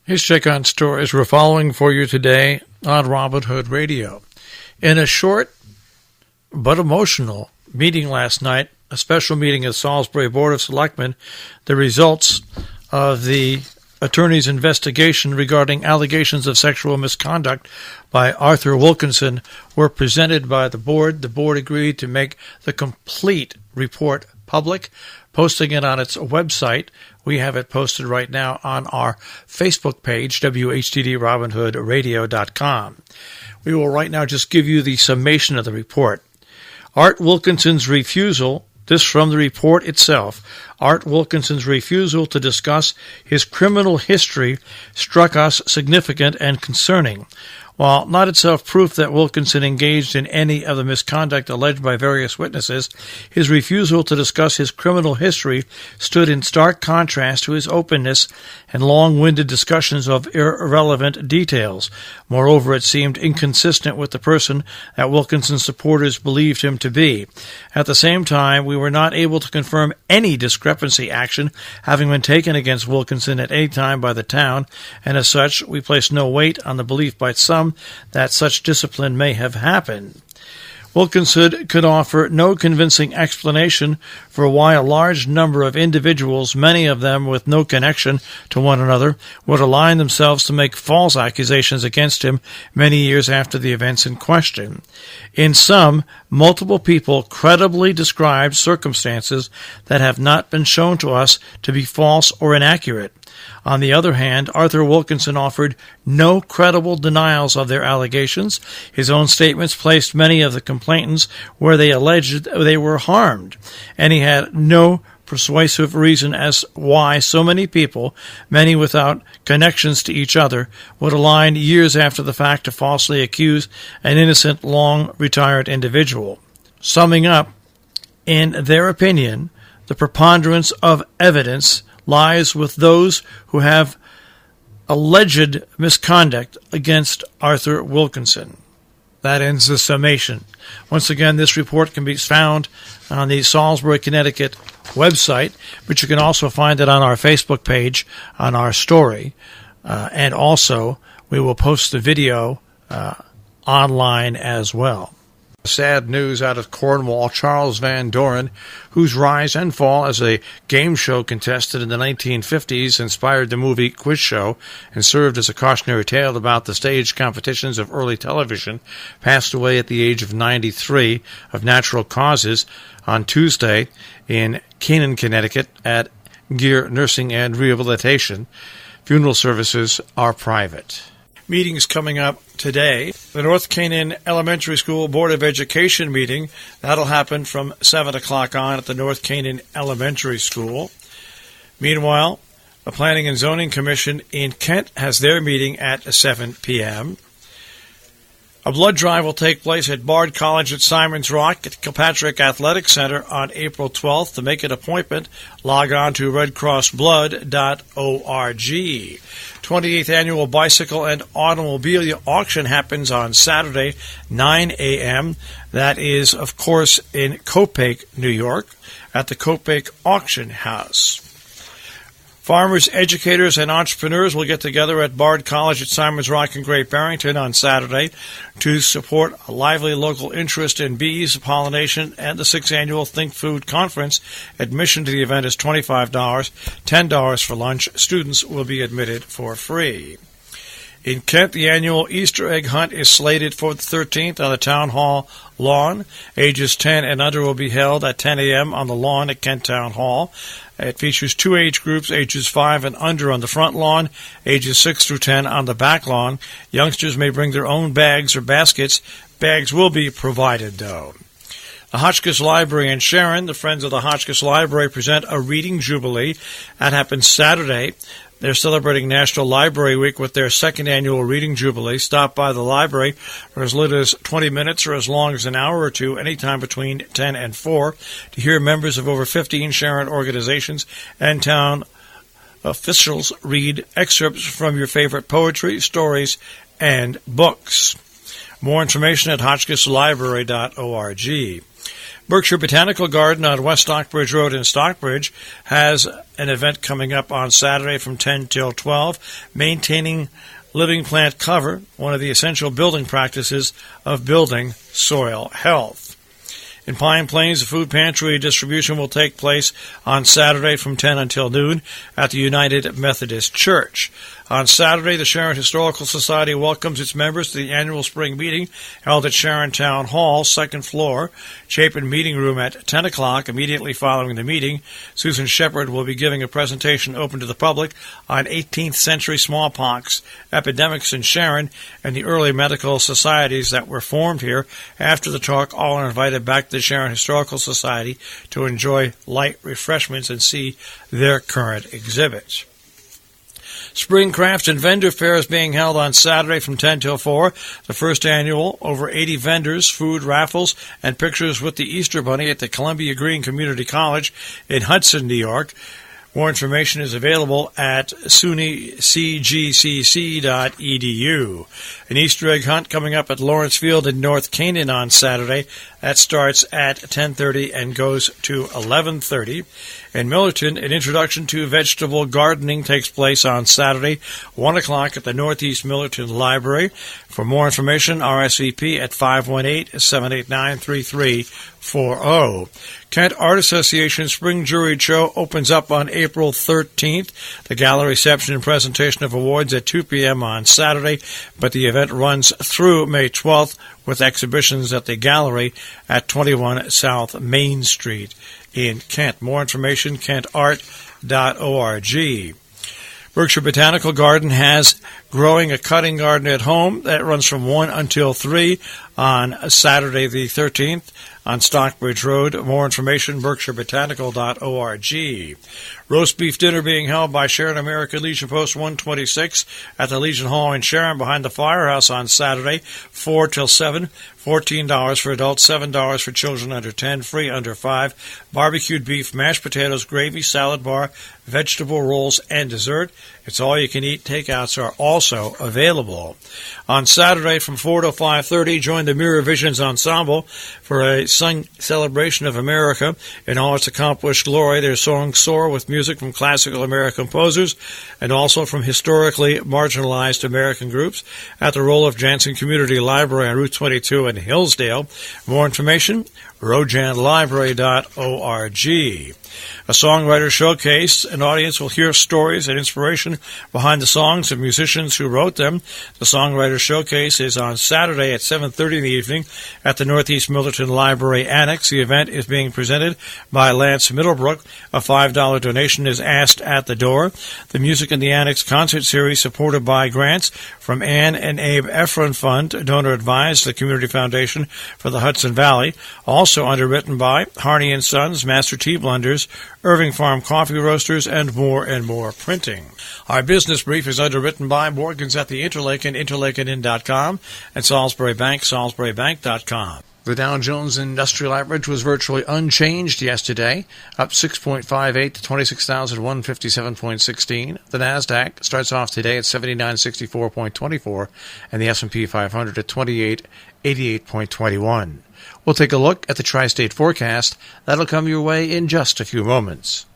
Here's check on stories we're following for you today on Robin Hood Radio. In a short but emotional meeting last night, a special meeting of the Salisbury Board of Selectmen, the results of the attorney's investigation regarding allegations of sexual misconduct by Arthur Wilkinson were presented by the board. The board agreed to make the complete report public, posting it on its website. We have it posted right now on our Facebook page, WHDD-RobinHoodRadio.com. We will right now just give you the summation of the report. Art Wilkinson's refusal, this from the report itself, Art Wilkinson's refusal to discuss his criminal history struck us significant and concerning. While not itself proof that Wilkinson engaged in any of the misconduct alleged by various witnesses, his refusal to discuss his criminal history stood in stark contrast to his openness and long-winded discussions of irrelevant details. Moreover, it seemed inconsistent with the person that Wilkinson's supporters believed him to be. At the same time, we were not able to confirm any discrepancy action having been taken against Wilkinson at any time by the town, and as such, we placed no weight on the belief by some that such discipline may have happened. Wilkinson could offer no convincing explanation for why a large number of individuals, many of them with no connection to one another, would align themselves to make false accusations against him many years after the events in question. In sum, multiple people credibly described circumstances that have not been shown to us to be false or inaccurate. On the other hand, Arthur Wilkinson offered no credible denials of their allegations. His own statements placed many of the complainants where they alleged they were harmed, and he had no persuasive reason as why so many people, many without connections to each other, would align years after the fact to falsely accuse an innocent, long-retired individual. Summing up, in their opinion, the preponderance of evidence lies with those who have alleged misconduct against Arthur Wilkinson. That ends the summation. Once again, this report can be found on the Salisbury, Connecticut website, but you can also find it on our Facebook page on our story. And also, we will post the video online as well. Sad news out of Cornwall. Charles Van Doren, whose rise and fall as a game show contestant in the 1950s inspired the movie Quiz Show and served as a cautionary tale about the stage competitions of early television, passed away at the age of 93 of natural causes on Tuesday in Canaan, Connecticut at Gear Nursing and Rehabilitation. Funeral services are private. Meetings coming up today. The North Canaan Elementary School Board of Education meeting. That'll happen from 7 o'clock on at the North Canaan Elementary School. Meanwhile, the Planning and Zoning Commission in Kent has their meeting at 7 p.m. A blood drive will take place at Bard College at Simon's Rock at Kilpatrick Athletic Center on April 12th. To make an appointment, log on to redcrossblood.org. 28th Annual Bicycle and Automobile Auction happens on Saturday, 9 a.m. That is, of course, in Copake, New York, at the Copake Auction House. Farmers, educators, and entrepreneurs will get together at Bard College at Simon's Rock in Great Barrington on Saturday to support a lively local interest in bees, pollination, and the 6th Annual Think Food Conference. Admission to the event is $25, $10 for lunch. Students will be admitted for free. In Kent, the annual Easter egg hunt is slated for the 13th on the Town Hall lawn. Ages 10 and under will be held at 10 a.m. on the lawn at Kent Town Hall. It features two age groups, ages 5 and under on the front lawn, ages 6 through 10 on the back lawn. Youngsters may bring their own bags or baskets. Bags will be provided, though. The Hotchkiss Library in Sharon, the Friends of the Hotchkiss Library, present a reading jubilee. That happens Saturday. They're celebrating National Library Week with their 2nd annual Reading Jubilee. Stop by the library for as little as 20 minutes or as long as an hour or two, anytime between 10 and 4, to hear members of over 15 Sharon organizations and town officials read excerpts from your favorite poetry, stories, and books. More information at hotchkisslibrary.org. Berkshire Botanical Garden on West Stockbridge Road in Stockbridge has an event coming up on Saturday from 10 till 12, maintaining living plant cover, one of the essential building practices of building soil health. In Pine Plains, the food pantry distribution will take place on Saturday from 10 until noon at the United Methodist Church. On Saturday, the Sharon Historical Society welcomes its members to the annual spring meeting held at Sharon Town Hall, second floor, Chapin Meeting Room at 10 o'clock. Immediately following the meeting, Susan Shepard will be giving a presentation open to the public on 18th century smallpox epidemics in Sharon and the early medical societies that were formed here. After the talk, all are invited back to the Sharon Historical Society to enjoy light refreshments and see their current exhibits. Spring Crafts and Vendor Fair is being held on Saturday from 10 till 4. The first annual, over 80 vendors, food raffles, and pictures with the Easter Bunny at the Columbia Green Community College in Hudson, New York. More information is available at sunycgcc.edu. An Easter egg hunt coming up at Lawrence Field in North Canaan on Saturday. That starts at 10:30 and goes to 11:30. In Millerton, an introduction to vegetable gardening takes place on Saturday, 1 o'clock at the Northeast Millerton Library. For more information, RSVP at 518-789-3340. Kent Art Association Spring Juried Show opens up on April 13th. The gala reception and presentation of awards at 2 p.m. on Saturday, but the event runs through May 12th with exhibitions at the gallery at 21 South Main Street in Kent. More information, kentart.org. Berkshire Botanical Garden has Growing a Cutting Garden at Home. That runs from 1 until 3 on Saturday the 13th on Stockbridge Road. More information, berkshirebotanical.org. Roast beef dinner being held by Sharon American Legion Post 126 at the Legion Hall in Sharon behind the firehouse on Saturday, 4 till 7. $14 for adults, $7 for children under 10, free under 5. Barbecued beef, mashed potatoes, gravy, salad bar, vegetable rolls, and dessert. It's all you can eat. Takeouts are also available. On Saturday from 4 to 5:30, join the Mirror Visions Ensemble for a sung celebration of America in all its accomplished glory. Their songs soar with music from classical American composers and also from historically marginalized American groups at the Roloff Jansen Community Library on Route 22 in Hillsdale. More information, rojanlibrary.org. A songwriter showcase. An audience will hear stories and inspiration behind the songs of musicians who wrote them. The songwriter showcase is on Saturday at 7:30 in the evening at the Northeast Millerton Library Annex. The event is being presented by Lance Middlebrook. A $5 donation is asked at the door. The Music in the Annex concert series, supported by grants from Ann and Abe Efron Fund, donor advised, the Community Foundation for the Hudson Valley. Also underwritten by Harney & Sons, Master Tea Blenders, Irving Farm Coffee Roasters, and More Printing. Our business brief is underwritten by Morgans at the Interlaken, interlakenin.com, and Salisbury Bank, salisburybank.com. The Dow Jones Industrial Average was virtually unchanged yesterday, up 6.58 to 26,157.16. The Nasdaq starts off today at 7964.24, and the S&P 500 at 2888.21. We'll take a look at the tri-state forecast. That'll come your way in just a few moments.